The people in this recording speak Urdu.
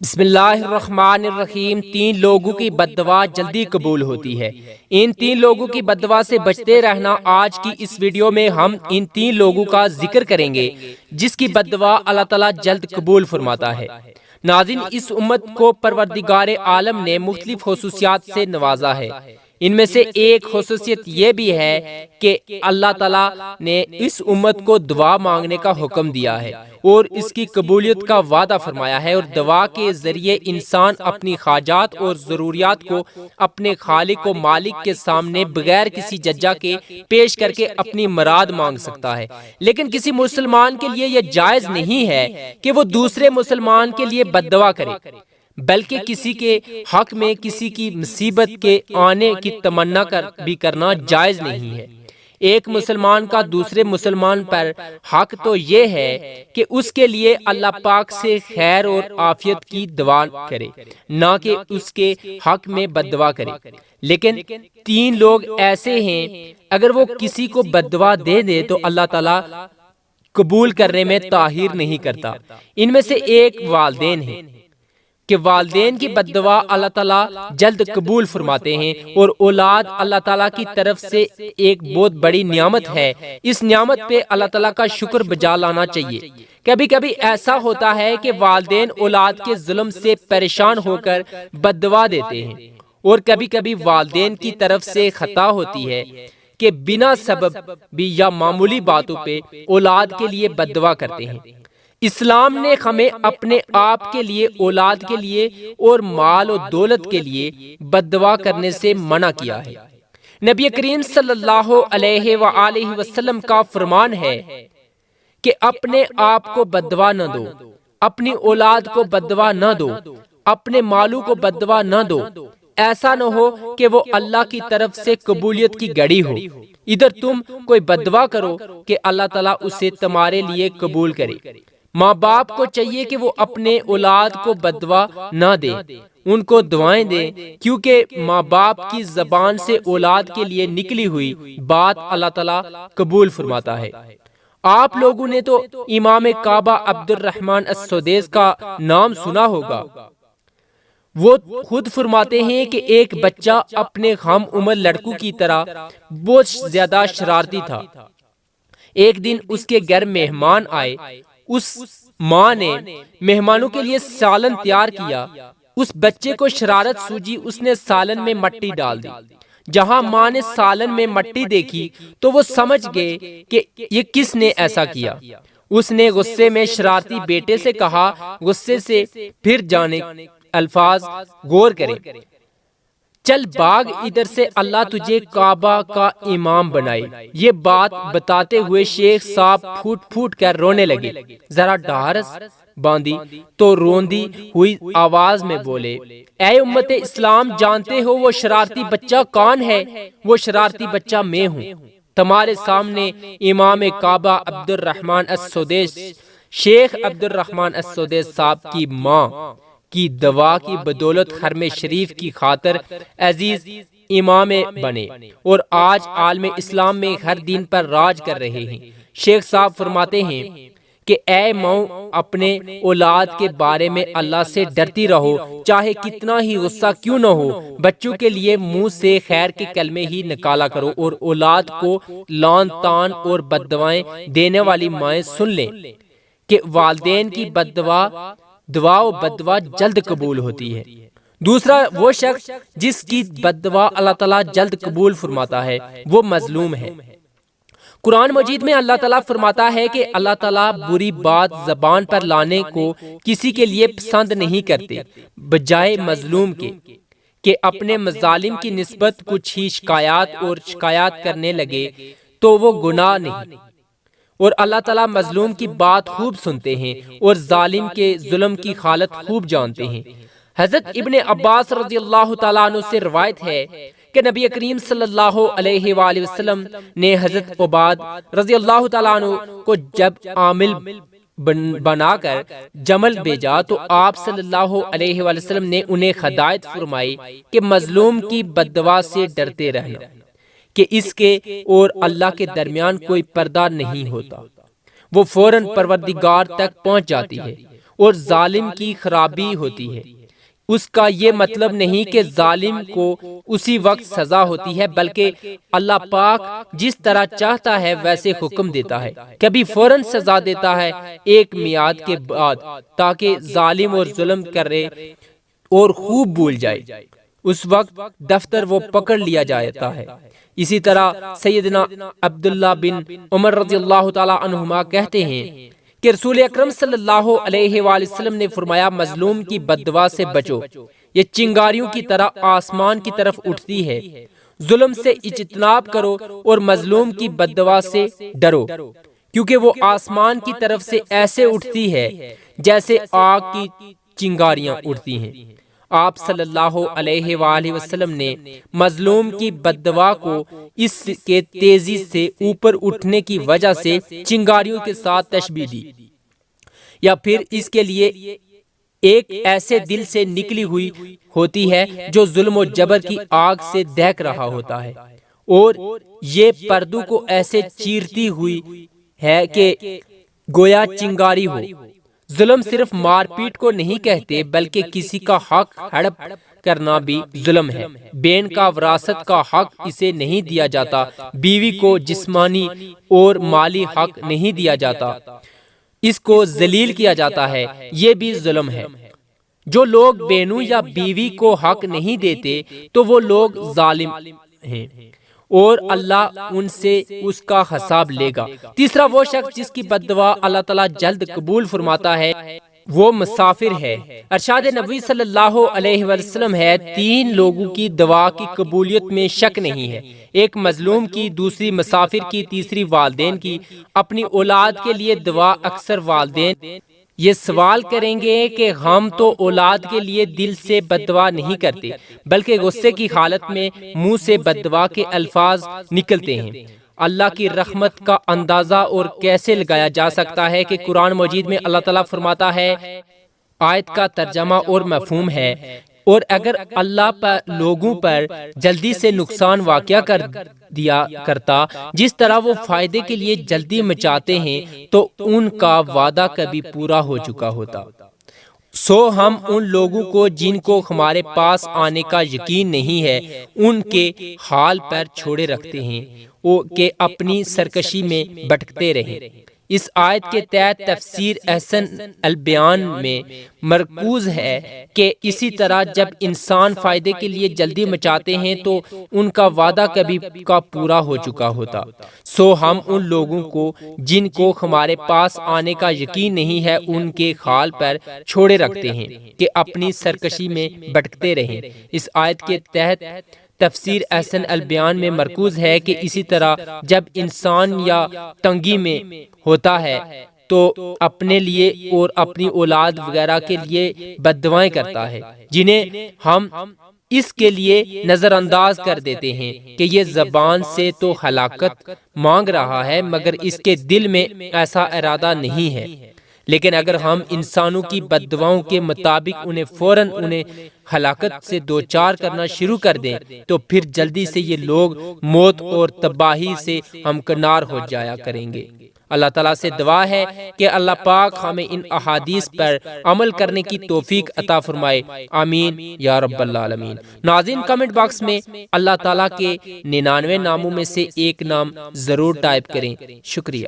بسم اللہ الرحمن الرحیم۔ 3 لوگوں کی بد دعا جلدی قبول ہوتی ہے۔ ان 3 لوگوں کی بد دعا سے بچتے رہنا۔ آج کی اس ویڈیو میں ہم ان 3 لوگوں کا ذکر کریں گے جس کی بد دعا اللہ تعالیٰ جلد قبول فرماتا ہے۔ ناظرین، اس امت کو پروردگار عالم نے مختلف خصوصیات سے نوازا ہے۔ ان میں سے ایک خصوصیت یہ بھی ہے کہ اللہ تعالیٰ نے اس امت کو دعا مانگنے کا حکم دیا ہے اور اس کی قبولیت کا وعدہ فرمایا ہے، اور دعا کے ذریعے انسان اپنی حاجات اور ضروریات کو اپنے خالق و مالک کے سامنے بغیر کسی ججا کے پیش کر کے اپنی مراد مانگ سکتا ہے۔ لیکن کسی مسلمان کے لیے یہ جائز نہیں ہے کہ وہ دوسرے مسلمان کے لیے بد دعا کرے، بلکہ کسی کے حق میں کسی کی مصیبت کے آنے کی تمنا بھی کرنا جائز نہیں ہے۔ ایک مسلمان کا دوسرے مسلمان پر حق تو یہ ہے کہ اس کے لیے اللہ پاک سے خیر اور عافیت کی دعا کرے، نہ کہ اس کے حق میں بد دعا کرے۔ لیکن 3 لوگ ایسے ہیں، اگر وہ کسی کو بد دعا دے دے تو اللہ تعالیٰ قبول کرنے میں تاخیر نہیں کرتا۔ ان میں سے ایک والدین ہیں کہ والدین کی بد دعا اللہ تعالیٰ جلد قبول فرماتے ہیں، اور اولاد اللہ تعالیٰ کی طرف سے ایک بہت بڑی نعمت ہے۔ اس نعمت پہ اللہ تعالیٰ کا شکر بجا لانا چاہیے۔ کبھی کبھی ایسا ہوتا ہے کہ والدین اولاد کے ظلم سے پریشان ہو کر بد دعا دیتے ہیں، اور کبھی کبھی والدین کی طرف سے خطا ہوتی ہے کہ بنا سبب بھی یا معمولی باتوں پہ اولاد کے لیے بد دعا کرتے ہیں۔ اسلام نے ہمیں اپنے آپ کے لیے، اولاد کے لیے اور مال و دولت کے لیے بد دعا کرنے سے منع کیا ہے۔ نبی کریم صلی اللہ علیہ وآلہ وسلم کا فرمان ہے کہ اپنے آپ کو بد دعا نہ دو، اپنی اولاد کو بد دعا نہ دو، اپنے مالوں کو بد دعا نہ دو، ایسا نہ ہو کہ وہ اللہ کی طرف سے قبولیت کی گھڑی ہو۔ ادھر تم کوئی بد دعا کرو کہ اللہ تعالیٰ اسے تمہارے لیے قبول کرے۔ ماں باپ کو چاہیے کہ وہ اپنے اولاد کو بد دعا نہ دے، ان کو دعائیں دیں، کیونکہ ماں باپ کی زبان سے اولاد کے لیے نکلی ہوئی بات اللہ تعالیٰ قبول فرماتا ہے۔ آپ لوگوں نے تو امام کعبہ عبد الرحمن السدیس کا نام سنا ہوگا۔ وہ خود فرماتے ہیں کہ ایک بچہ اپنے ہم عمر لڑکوں کی طرح بہت زیادہ شرارتی تھا۔ ایک دن اس کے گھر مہمان آئے۔ اس ماں نے مہمانوں کے لیے سالن تیار کیا۔ اس بچے کو شرارت سوجی، اس نے سالن میں مٹی ڈال دی۔ جہاں ماں نے سالن میں مٹی دیکھی تو وہ سمجھ گئے کہ یہ کس نے ایسا کیا۔ اس نے غصے میں شرارتی بیٹے سے کہا، غصے سے پھر جانے الفاظ غور کریں، چل بھاگ ادھر سے، اللہ تجھے کعبہ کا امام بنائے۔ یہ بات بتاتے ہوئے شیخ صاحب پھوٹ پھوٹ کر رونے لگے۔ ذرا ڈھارس باندھی تو روندی ہوئی آواز میں بولے، اے امت اسلام، جانتے ہو وہ شرارتی بچہ کون ہے؟ وہ شرارتی بچہ میں ہوں۔ تمہارے سامنے امام کعبہ عبد الرحمن السدیس، شیخ عبد الرحمن السدیس صاحب کی ماں کی دعا کی بدولت حرم شریف کی خاطر عزیز امام بنے، اور آج عالم اسلام میں ہر دین پر راج کر رہے ہیں۔ شیخ صاحب فرماتے ہیں کہ اے ماؤں، اپنے اولاد کے بارے میں اللہ سے ڈرتی رہو، چاہے کتنا ہی غصہ کیوں نہ ہو۔ بچوں کے لیے منہ سے خیر کے کلمے ہی نکالا کرو، اور اولاد کو لعن طعن اور بد دعائیں دینے والی مائیں سن لیں کہ والدین کی بد دعا و بد دعا جلد قبول ہوتی ہے۔ دوسرا، وہ شخص جس کی بد دعا اللہ تعالیٰ جلد قبول فرماتا ہے، وہ مظلوم ہے۔ قرآن مجید میں اللہ تعالیٰ فرماتا ہے کہ اللہ تعالیٰ بری بات زبان پر لانے کو کسی کے لیے پسند نہیں کرتے، بجائے مظلوم کے کہ اپنے مظالم کی نسبت کچھ ہی شکایات کرنے لگے تو وہ گناہ نہیں، اور اللہ تعالیٰ مظلوم کی بات خوب سنتے ہیں اور ظالم کے ظلم کی حالت خوب جانتے ہیں۔ حضرت ابن عباس رضی اللہ تعالیٰ عنہ سے روایت ہے کہ نبی کریم صلی اللہ علیہ وآلہ وسلم نے حضرت عباد رضی اللہ تعالیٰ عنہ کو جب عامل بنا کر جمل بھیجا تو آپ صلی اللہ علیہ وآلہ وسلم نے انہیں ہدایت فرمائی کہ مظلوم کی بد دعا سے ڈرتے رہنا، کہ اس کے اور اللہ کے درمیان کوئی پردہ نہیں ہوتا، وہ فوراً پروردگار تک پہنچ جاتی ہے، اور ظالم کی خرابی ہوتی ہے۔ اس کا یہ مطلب نہیں کہ ظالم کو اسی وقت سزا ہوتی ہے، بلکہ اللہ پاک جس طرح چاہتا ہے ویسے حکم دیتا ہے، کبھی فوراً سزا دیتا ہے ایک میعاد کے بعد، تاکہ ظالم اور ظلم کرے اور خوب بھول جائے، اس وقت دفتر وہ پکڑ لیا جاتا ہے۔ اسی طرح سیدنا عبداللہ بن عمر رضی اللہ تعالی عنہما کہتے ہیں کہ رسول اکرم صلی اللہ علیہ وآلہ وسلم نے فرمایا، مظلوم کی بددعا سے بچو، یہ چنگاریوں کی طرح آسمان کی طرف اٹھتی ہے۔ ظلم سے اجتناب کرو اور مظلوم کی بددعا سے ڈرو، کیونکہ وہ آسمان کی طرف سے ایسے اٹھتی ہے جیسے آگ کی چنگاریاں اٹھتی ہیں۔ آپ صلی اللہ علیہ وآلہ وسلم نے مظلوم کی بددعا کو اس کے تیزی سے اوپر اٹھنے کی وجہ سے چنگاریوں کے ساتھ تشبیہ دی، یا پھر اس کے لیے ایک ایسے دل سے نکلی ہوئی ہوتی ہے جو ظلم و جبر کی آگ سے دہک رہا ہوتا ہے، اور یہ پردوں کو ایسے چیرتی ہوئی ہے کہ گویا چنگاری ہو۔ ظلم صرف مار پیٹ کو نہیں کہتے، بلکہ کسی کا حق ہڑپ کرنا بھی ظلم ہے۔ بین کا وراثت کا حق اسے نہیں دیا جاتا، بیوی کو جسمانی اور مالی حق نہیں دیا جاتا، اس کو ذلیل کیا جاتا ہے، یہ بھی ظلم ہے۔ جو لوگ بینوں یا بیوی کو حق نہیں دیتے تو وہ لوگ ظالم ہیں، اور اللہ ان سے اس کا حساب لے گا۔ تیسرا وہ شخص جس کی بددعا اللہ تعالیٰ جلد قبول فرماتا ہے وہ مسافر ہے۔ ارشاد نبوی صلی اللہ علیہ وسلم ہے، تین لوگوں کی دعا کی قبولیت میں شک نہیں ہے، ایک مظلوم کی، دوسری مسافر کی، تیسری والدین کی۔ اپنی اولاد کے لیے دعا اکثر والدین یہ سوال کریں گے کہ ہم تو اولاد کے لیے دل سے بددعا نہیں کرتے، بلکہ غصے کی حالت میں منہ سے بددعا کے الفاظ نکلتے ہیں۔ اللہ کی رحمت کا اندازہ اور کیسے لگایا جا سکتا ہے کہ قرآن مجید میں اللہ تعالیٰ فرماتا ہے، آیت کا ترجمہ اور مفہوم ہے، اور اگر اللہ پر لوگوں پر جلدی سے نقصان واقع کر دیا کرتا جس طرح وہ فائدے کے لیے جلدی مچاتے ہیں تو ان کا وعدہ کبھی پورا ہو چکا ہوتا۔ سو ہم ان لوگوں کو جن کو ہمارے پاس آنے کا یقین نہیں ہے ان کے حال پر چھوڑے رکھتے ہیں کہ اپنی سرکشی میں بھٹکتے رہیں۔ اس آیت کے تحت تفسیر احسن البیان میں مرکوز ہے کہ اسی طرح جب انسان فائدے کے لیے جلدی مچاتے ہیں تو ان کا وعدہ کبھی کا پورا ہو چکا ہوتا۔ سو ہم ان لوگوں کو جن کو ہمارے پاس آنے کا یقین نہیں ہے ان کے حال پر چھوڑے رکھتے ہیں کہ اپنی سرکشی میں بھٹکتے رہیں۔ اس آیت کے تحت تفسیر احسن البیان میں مرکوز ہے کہ اسی طرح جب انسان یا تنگی میں ہوتا ہے تو اپنے لیے اور اپنی اولاد وغیرہ کے لیے بددعائیں کرتا ہے، جنہیں ہم اس کے لیے نظر انداز کر دیتے ہیں کہ یہ زبان سے تو ہلاکت مانگ رہا ہے مگر اس کے دل میں ایسا ارادہ نہیں ہے۔ لیکن اگر ہم انسانوں کی بددعاؤں کے مطابق فوراً انہیں ہلاکت سے دوچار کرنا شروع کر دیں تو پھر جلدی سے یہ لوگ موت اور تباہی سے ہمکنار ہو جایا کریں گے۔ اللہ تعالیٰ سے دعا ہے کہ اللہ پاک ہمیں ان احادیث پر عمل کرنے کی توفیق عطا فرمائے، آمین یا رب العالمین۔ ناظرین، کمنٹ باکس میں اللہ تعالیٰ کے 99 ناموں میں سے ایک نام ضرور ٹائپ کریں۔ شکریہ۔